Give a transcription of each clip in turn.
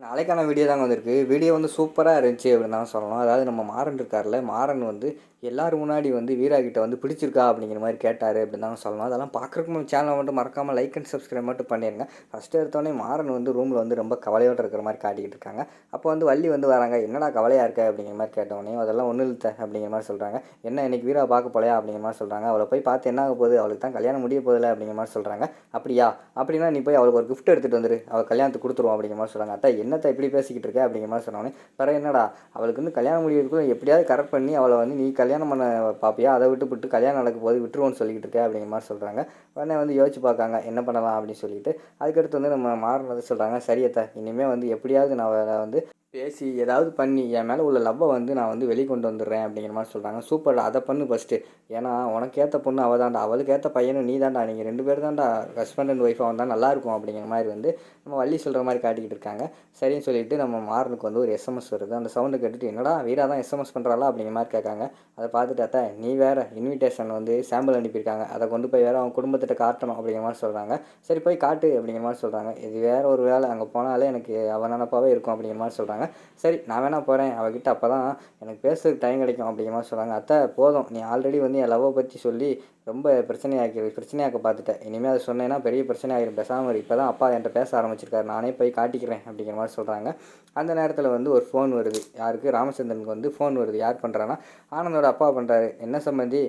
நாளைக்கான வீடியோ தாங்க வந்திருக்கு. வீடியோ வந்து சூப்பரா இருந்துச்சு அப்படின்னு தான் சொல்லணும். அதாவது நம்ம மாறன் இருக்கார்ல, மாறன் வந்து எல்லாரும் முன்னாடி வந்து வீரா கிட்ட வந்து பிடிச்சிருக்கா அப்படிங்கிற மாரி கேட்டாரு அப்படின்னு தாங்க சொல்லணும். அதெல்லாம் பார்க்குறதுக்கு நம்ம சேனலை மட்டும் மறக்காம லைக் அண்ட் சப்ஸ்கிரைப் மட்டும் பண்ணிருங்க. ஃபர்ஸ்ட் எடுத்தோனே மாறன் வந்து ரூம்ல வந்து ரொம்ப கவலையோட இருக்கிற மாரி காட்டிக்கிட்டு இருக்காங்க. அப்போ வந்து வள்ளி வந்து வராங்க. "என்னடா கவலையா இருக்க?" அப்படிங்கிற மாரி கேட்டோனே, "அதெல்லாம் ஒண்ணும் இல்ல அத்த" அப்படிங்கிற மாரி சொல்றாங்க. "என்ன இன்னைக்கு வீராவ பார்க்க போலையா?" அப்படிங்கிற மாரி சொல்றாங்க. "அவள போய் பார்த்து என்ன ஆக போகுது? அவளுக்கு தான் கல்யாணம் முடிய போகுதுல்ல" அப்படிங்கிற மாரி சொல்றாங்க. "அப்படியா? அப்படின்னா நீ போய் அவளுக்கு ஒரு கிஃப்ட் எடுத்துட்டு வந்துரு. அவ கல்யாணத்துக்கு குடுத்துருவோம்" அப்படிங்கிற மாரி சொல்றாங்க. "அத்த என்னத்த இப்படி பேசிக்கிட்டு இருக்க?" அப்படிங்கிற மாரி சொன்னோனே, "பிறகு என்னடா அவளுக்கு வந்து கல்யாணம் முடியறதுக்குள்ள எப்படியாவது கரெக்ட் பண்ணி அவளை வந்து நீ கல்யாணம் பண்ண பார்ப்பியா? அதை விட்டுப்புட்டு கல்யாணம் நடக்கும் போது விட்டுருவோன்னு சொல்லிக்கிட்டு இருக்க" அப்படிங்கிற மாரி சொல்றாங்க. உடனே வந்து யோசிச்சு பார்க்காங்க, என்ன பண்ணலாம் அப்படின்னு சொல்லிட்டு. அதுக்கடுத்து வந்து நம்ம மாறன் வந்து சொல்றாங்க, "சரி அத்த, இனிமே வந்து எப்படியாவது நான் அவள வந்து பேசி ஏதாவது பண்ணி என் மேலே உள்ள லவ்வை வந்து நான் வந்து வெளிக்கொண்டு வந்துடுறேன்" அப்படிங்கிற மாதிரி சொல்கிறாங்க. "சூப்பர்டா, அதை பண்ணு ஃபஸ்ட்டு. ஏன்னா உனக்கு ஏற்ற பொண்ணு அவள் தான்டா, அவளுக்கு ஏற்ற பையனும் நீ தான்டா, நீங்கள் 2 பேர் தான்டா ஹஸ்பண்ட் அண்ட் ஒய்ஃபாக வந்தால் நல்லாயிருக்கும்" அப்படிங்கிற மாதிரி வந்து நம்ம வள்ளி சொல்கிற மாதிரி காட்டிக்கிட்டு இருக்காங்க. சரின்னு சொல்லிட்டு நம்ம மாறனுக்கு வந்து ஒரு எஸ்எம்எஸ் வருது. அந்த சவுண்டு கேட்டுட்டு, "என்னடா வீரா தான் எஸ்எம்எஸ் பண்ணுறாளா?" அப்படிங்கிற மாதிரி கேட்காங்க. அதை பார்த்துட்டு, "அத்தை நீ வேறு இன்விடேஷன் வந்து சாம்பிள் அனுப்பியிருக்காங்க, அதை கொண்டு போய் வேறு அவங்க குடும்பத்திட்ட காட்டணும்" அப்படிங்கிற மாதிரி சொல்கிறாங்க. "சரி போய் காட்டு" அப்படிங்கிற மாதிரி சொல்கிறாங்க. "இது வேறு ஒரு வேலை, அங்கே போனாலே எனக்கு அவன் நினப்பாவே இருக்கும்" அப்படிங்கிற மாதிரி சொல்கிறாங்க. "சரி நான் வேணா போகிறேன் அவகிட்ட, அப்போ தான் எனக்கு பேசுறதுக்கு டைம் கிடைக்கும்" அப்படிங்கிற மாதிரி சொல்கிறாங்க. "அத்தை போதும், நீ ஆல்ரெடி வந்து என் லவ்வை பற்றி சொல்லி ரொம்ப பிரச்சனையாக்க பார்த்துட்டேன். இனிமேல் அதை சொன்னேன்னா பெரிய பிரச்சனை ஆகிடும். பேசாமல் இப்போ தான் அப்பா என்கிட்ட பேச ஆரம்பிச்சிருக்காரு, நானே போய் காட்டிக்கிறேன்" அப்படிங்கிற மாதிரி சொல்கிறாங்க. அந்த நேரத்தில் வந்து ஒரு ஃபோன் வருது. யாருக்கு? ராமச்சந்திரனுக்கு வந்து ஃபோன் வருது. யார் பண்ணுறான்னா ஆனந்தோட அப்பா பண்ணுறாரு. "என்ன சம்மந்தி,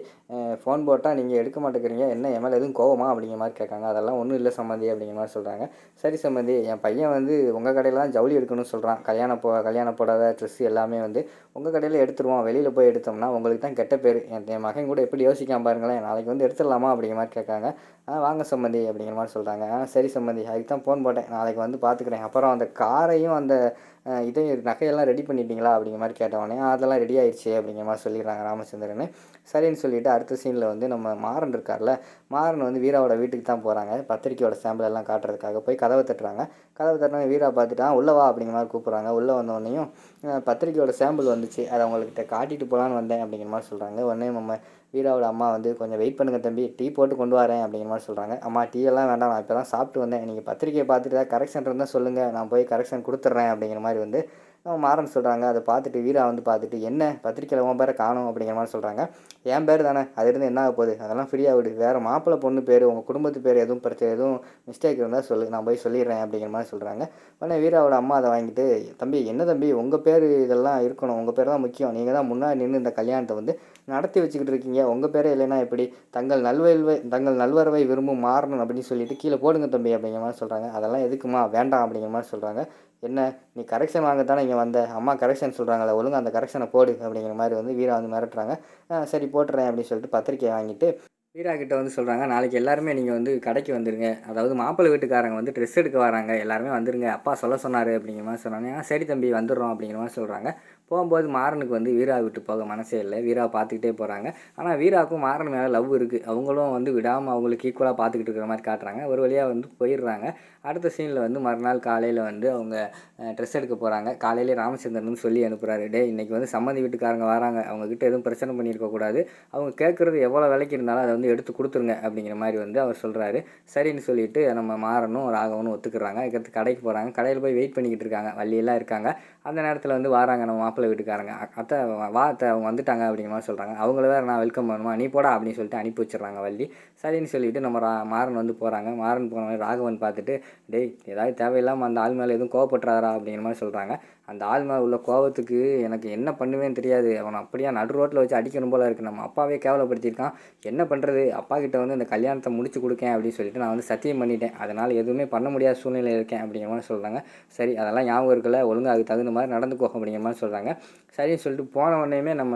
ஃபோன் போட்டால் நீங்கள் எடுக்க மாட்டேங்கிறீங்க, என்ன என் மேலே எதுவும் கோவமா?" அப்படிங்கிற மாதிரி கேட்காங்க. "அதெல்லாம் ஒன்றும் இல்லை சம்மந்தி" அப்படிங்கிற மாதிரி சொல்கிறாங்க. "சரி சம்மந்தி, என் பையன் வந்து உங்கள் கடையில் தான் ஜவுளி எடுக்கணும்னு சொல்கிறான். கல்யாண புடவை ட்ரெஸ்ஸு எல்லாமே வந்து உங்கள் கடையில் எடுத்துருவோம். வெளியில் போய் எடுத்தோம்னா உங்களுக்கு தான் கெட்ட பேர். என் மகன் கூட எப்படி யோசிக்காம பாருங்களேன், நாளைக்கு வந்து எடுத்துடலாமா?" அப்படிங்கிற மாதிரி கேட்காங்க. வாங்க சம்மந்தி" அப்படிங்கிற மாதிரி சொல்கிறாங்க. சரி சம்மந்தி, அதுக்கு தான் ஃபோன் போட்டேன், நாளைக்கு வந்து பார்த்துக்குறேன். அப்புறம் அந்த காரையும் அந்த இதையும் நகையெல்லாம் ரெடி பண்ணிட்டீங்களா அப்படிங்கிற மாதிரி கேட்டவொடனே, "அதெல்லாம் ரெடி ஆயிடுச்சு" அப்படிங்கிற மாதிரி சொல்லிடுறாங்க ராமச்சந்திரன். சரின்னு சொல்லிட்டு அடுத்த சீனில் வந்து நம்ம மாறன் இருக்கார்ல, மாறன் வந்து வீராவோட வீட்டுக்கு தான் போகிறாங்க. பத்திரிக்கையோட சாம்பிள் எல்லாம் காட்டுறதுக்காக போய் கதவை தட்டுறாங்க. கதவை தட்டினா வீரா பார்த்துட்டா, "உள்ளே வா" அப்படிங்கிற மாதிரி கூப்பிட்றாங்க. உள்ளே வந்தோடனையும், பத்திரிக்கையோட சாம்பிள் வந்துச்சு, அதை அவங்கள்கிட்ட காட்டிட்டு போகலான்னு வந்தேன்" அப்படிங்கிற மாதிரி சொல்கிறாங்க. உடனே நம்ம வீராவோட அம்மா வந்து, "கொஞ்சம் வெயிட் பண்ணுங்கள் தம்பி, டீ போட்டு கொண்டு வரேன்" அப்படிங்கிற மாதிரி சொல்கிறாங்க. "அம்மா டீ எல்லாம் வேண்டாம், நான் இப்போ தான் சாப்பிட்டு வந்தேன். நீங்கள் பத்திரிக்கையை பார்த்துட்டு ஏதாவது கரெக்ஷன் இருந்தால் சொல்லுங்கள், நான் போய் கரெக்ஷன் கொடுத்துட்றேன்" அப்படிங்கிற மாதிரி வந்து நம்ம மாறன் சொல்கிறாங்க. அதை பார்த்துட்டு வீரா வந்து பார்த்துட்டு, "என்ன பத்திரிக்கையில் உன் பேரை காணோம்" அப்படிங்கிற மாதிரி சொல்கிறாங்க. "என் பேர் தானே, அது இருந்து என்ன ஆக போகுது, அதெல்லாம் ஃப்ரீயாக விடு. வேறு மாப்பிள்ளை பொண்ணு பேர், உங்கள் குடும்பத்து பேர் எதுவும் பிரச்சனை, எதுவும் மிஸ்டேக் இருந்தால் சொல்லு, நான் போய் சொல்லிடுறேன்" அப்படிங்கிற மாதிரி சொல்கிறாங்க. உடனே வீராவோட அம்மா அதை வாங்கிட்டு, "தம்பி என்ன தம்பி, உங்கள் பேர் இதெல்லாம் இருக்கணும், உங்கள் பேர் தான் முக்கியம். நீங்கள் தான் முன்னாடி நின்று இந்த கல்யாணத்தை வந்து நடத்தி வச்சுக்கிட்டு இருக்கீங்க. உங்கள் பேரே இல்லைன்னா எப்படி? தங்கள் நல்வரவை விரும்பும் மாறன் அப்படின்னு சொல்லிட்டு கீழே போடுங்க தம்பி" அப்படிங்கிற மாதிரி சொல்கிறாங்க. "அதெல்லாம் எதுக்குமா, வேண்டாம்" அப்படிங்கிற மாதிரி சொல்கிறாங்க. "என்ன, நீ கரெக்ஷன் வாங்கத்தானே இங்கே வந்த, அம்மா கரெக்ஷன் சொல்கிறாங்களே, ஒழுங்கா அந்த கரெக்ஷனை போடு" அப்படிங்கிற மாதிரி வந்து வீரா வந்து மிரட்டுறாங்க. சரி போட்டுறேன்" அப்படின்னு சொல்லிட்டு பத்திரிக்கையை வாங்கிட்டு வீரா கிட்ட வந்து சொல்கிறாங்க, "நாளைக்கு எல்லாருமே நீங்கள் வந்து கடைக்கு வந்துருங்க. அதாவது மாப்பிள்ளை வீட்டுக்காரங்க வந்து ட்ரெஸ் எடுக்க வராங்க, எல்லாருமே வந்துருங்க, அப்பா சொல்ல சொன்னார்" அப்படிங்கிற மாதிரி சொன்னாங்க. "சரி தம்பி வந்துடுறோம்" அப்படிங்கிற மாதிரி சொல்கிறாங்க. போகும்போது மாறனுக்கு வந்து வீரா விட்டு போக மனசே இல்லை. வீராவை பார்த்துக்கிட்டே போகிறாங்க. ஆனால் வீராவுக்கும் மாறன் மேலே லவ் இருக்குது. அவங்களும் வந்து விடாமல் அவங்களுக்கு ஈக்குவலாக பார்த்துக்கிட்டு இருக்கிற மாதிரி காட்டுறாங்க. ஒரு வழியாக வந்து போயிடுறாங்க. அடுத்த சீனில் வந்து மறுநாள் காலையில் வந்து அவங்க ட்ரெஸ் எடுக்க போகிறாங்க. காலையிலே ராமச்சந்திரன் சொல்லி அனுப்புகிறாரு, "டேய் இன்றைக்கி வந்து சம்மந்தி வீட்டுக்காரங்க வராங்க, அவங்கக்கிட்ட எதுவும் பிரச்சனை பண்ணியிருக்கக்கூடாது, அவங்க கேட்குறது எவ்வளோ விலைக்கு இருந்தாலும் அதை வந்து எடுத்து கொடுத்துருங்க" அப்படிங்கிற மாதிரி வந்து அவர் சொல்கிறாரு. சரின்னு சொல்லிட்டு நம்ம மாறனும் ராகவனும் ஒத்துக்கிறாங்க. அதுக்கடுத்து கடைக்கு போகிறாங்க. கடையில் போய் வெயிட் பண்ணிக்கிட்டு இருக்காங்க. வள்ளியெல்லாம் இருக்காங்க. அந்த நேரத்தில் வந்து வராங்க நம்ம மாப்பிள்ளை வீட்டுக்காரங்க. "அத்தை வா அத்தை, அவங்க வந்துட்டாங்க" அப்படிங்கிற மாதிரி சொல்கிறாங்க. அவங்கள வேறு நான் வெல்கம் பண்ணணுமா, "நீ போடா" அப்படின்னு சொல்லிட்டு அனுப்பி வச்சிடுறாங்க வள்ளி. சரின்னு சொல்லிட்டு நம்ம மாறன் வந்து போகிறாங்க. மாறன் போனவொடனே ராகவன் பார்த்துட்டு, "டேய் ஏதாவது தேவையில்லாமல் அந்த ஆள் மேலே எதுவும் கோவப்பட்டுறாரா" அப்படிங்கிற மாதிரி சொல்கிறாங்க. "அந்த ஆள் மேலே உள்ள கோவத்துக்கு எனக்கு என்ன பண்ணுவேன்னு தெரியாது, அவனை அப்படியே நடு ரோட்டில் வச்சு அடிக்கணும் போல இருக்குது. நம்ம அப்பாவே கேவலப்படுத்தியிருக்கான், என்ன பண்ணுறது, அப்பா கிட்ட வந்து இந்த கல்யாணத்தை முடிச்சு கொடுக்கேன் அப்படின்னு சொல்லிட்டு நான் வந்து சத்தியம் பண்ணிட்டேன், அதனால் எதுவுமே பண்ண முடியாத சூழ்நிலையில் இருக்கேன்" அப்படிங்கிற மாதிரி சொல்கிறாங்க. "சரி அதெல்லாம் ஞாபகம் இருக்குல்ல, ஒழுங்காக அதுக்கு தகுந்த மாதிரி நடந்துக்கோ" அப்படிங்கிற மாதிரி சொல்கிறாங்க. சரின்னு சொல்லிட்டு போன உடனேயுமே நம்ம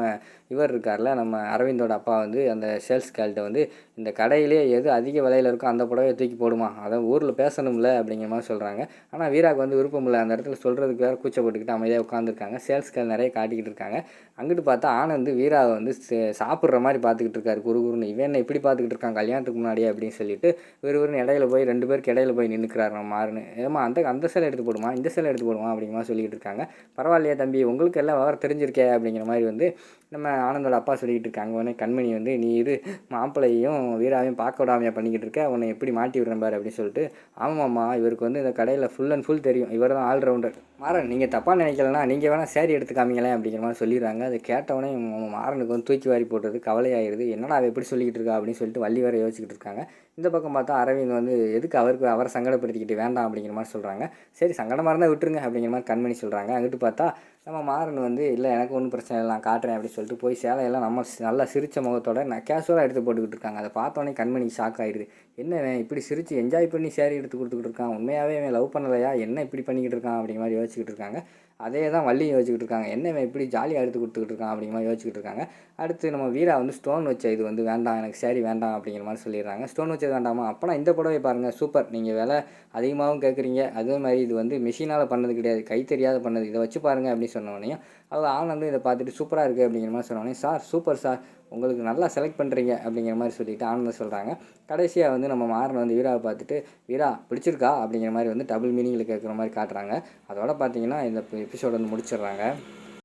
இவர் இருக்கார்ல, நம்ம அரவிந்தோட அப்பா வந்து அந்த சேல்ஸ் கேர்ள்கிட்ட வந்து, "இந்த கடையிலே எது அதிக விலையில் இருக்கோ அந்த புடவைய தூக்கி போடுமா, அதை ஊரில் பேசணும்ல" அப்படிங்கிற மாதிரி சொல்கிறாங்க. ஆனால் வீராவுக்கு வந்து விருப்பம் இல்லை, அந்த இடத்துல சொல்கிறதுக்கு வேறு கூச்சப்பட்டுக்கிட்டு அமைதியாக உட்காந்துருக்காங்க. சேல்ஸ் கேர்ள் நிறைய காட்டிக்கிட்டு இருக்காங்க. அங்கிட்டு பார்த்தா ஆனந்த் வீராவை வந்து சாப்பிட்ற மாதிரி பார்த்துக்கிட்டு இருக்காரு குறுகுறுன்னு. "இவன் என்ன எப்படி பார்த்துக்கிட்டு இருக்கான் கல்யாணத்துக்கு முன்னாடியே அப்படின்னு சொல்லிட்டு இவருன்னு இடையில போய் 2 பேருக்கு இடையில போய் நின்றுக்கிறாரு நம்ம மாறனு. ஏமா அந்த சேலை எடுத்து போடுமா, இந்த சேலை எடுத்து போடுமா அப்படிங்கிற மாதிரி சொல்லிகிட்டு இருக்காங்க. பரவாயில்லையா தம்பி, உங்களுக்கு எல்லாம் விவரம் தெரிஞ்சிருக்கே அப்படிங்கிற மாதிரி வந்து நம்ம ஆனந்தோட அப்பா சொல்லிக்கிட்டு இருக்காங்க. உடனே கண்மணி வந்து நீ இரு, மாப்பிள்ளையும் வீராவையும் பார்க்க விடாமையா பண்ணிக்கிட்டு இருக்க, உன்னை எப்படி மாட்டி விடுறேன் பாரு அப்படின்னு சொல்லிட்டு. ஆமாம்மா, இவருக்கு வந்து இந்த கடையில் ஃபுல் அண்ட் ஃபுல் தெரியும், இவர் தான் ஆல்ரவுண்டர். மாறன், நீங்கள் தப்பாக நினைக்கலன்னா நீங்கள் வேணால் சேரீ எடுத்து காமிங்களேன் அப்படிங்கிற மாதிரி சொல்லிடுறாங்க. அதை கேட்டவொடனே மாறனுக்கு வந்து தூக்கி வாரி போட்டது கவலையாயிருது. என்னடா அவ எப்படி சொல்லிக்கிட்டு இருக்கா அப்படின்னு சொல்லிட்டு வள்ளி வேற யோசிச்சுக்கிட்டு இருக்காங்க. இந்த பக்கம் பார்த்தா அரவிந்த் வந்து எதுக்கு அவரை சங்கடப்படுத்திக்கிட்டு வேண்டாம் அப்படிங்கிற மாதிரி சொல்கிறாங்க. சரி, சங்கடமாக இருந்தால் விட்டுருங்க அப்படிங்கிற மாதிரி கண்மணி சொல்கிறாங்க. அங்கிட்டு பார்த்தா நம்ம மாறன் வந்து இல்லை எனக்கு ஒன்றும் பிரச்சனை இல்லை, நான் காட்டுறேன் அப்படின்னு சொல்லிட்டு போய் சேலையெல்லாம் நம்ம நல்லா சிரித்த முகத்தோட நான் கேஷுவலாக எடுத்து போட்டுக்கிட்டு இருக்காங்க. அதை பார்த்தோன்னே கண்மணிக்கு ஷாக் ஆகிடுது. என்ன இப்படி சிரித்து என்ஜாய் பண்ணி சேரீ எடுத்து கொடுத்துக்கிட்டு இருக்கான், உண்மையாகவே அவன் லவ் பண்ணலையா, என்ன இப்படி பண்ணிக்கிட்டு இருக்கான் அப்படிங்கிற மாதிரி யோசிச்சுக்கிட்டு இருக்காங்க. அதே தான் வள்ளியும் யோசிச்சுக்கிட்டு இருக்காங்க. என்ன இப்படி ஜாலியாக எடுத்து கொடுத்துக்கிட்டு இருக்கான் அப்படிங்கிற மாதிரி யோசிச்சுக்கிட்டு இருக்காங்க. அடுத்து நம்ம வீரா வந்து ஸ்டோன் வச்ச இது வந்து வேண்டாம், எனக்கு சேரீ வேண்டாம் அப்படிங்கிற மாதிரி சொல்லிடுறாங்க. ஸ்டோன் வச்சது வேண்டாமா, அப்போனா இந்த புடவை பாருங்கள் சூப்பர், நீங்கள் விலை அதிகமாகவும் கேட்குறீங்க, அதே மாதிரி இது வந்து மிஷினால் பண்ணது கிடையாது, கை தெரியாத பண்ணது, இதை வச்சு பாருங்கள் அப்படின்னு சொன்னோடனே அவங்க ஆனந்தும் இதை பார்த்துட்டு சூப்பராக இருக்குது அப்படிங்கிற மாதிரி சொன்னோடனே சார் சூப்பர் சார், உங்களுக்கு நல்லா செலக்ட் பண்ணுறீங்க அப்படிங்கிற மாதிரி சொல்லிவிட்டு ஆனந்தம் சொல்கிறாங்க. கடைசியாக வந்து நம்ம மாறன் வந்து வீராவை பார்த்துட்டு வீரா பிடிச்சிருக்கா அப்படிங்கிற மாதிரி வந்து டபுள் மீனிங்கில் கேட்குற மாதிரி காட்டுறாங்க. அதோட பார்த்தீங்கன்னா இந்த எபிசோடு வந்து முடிச்சிடுறாங்க.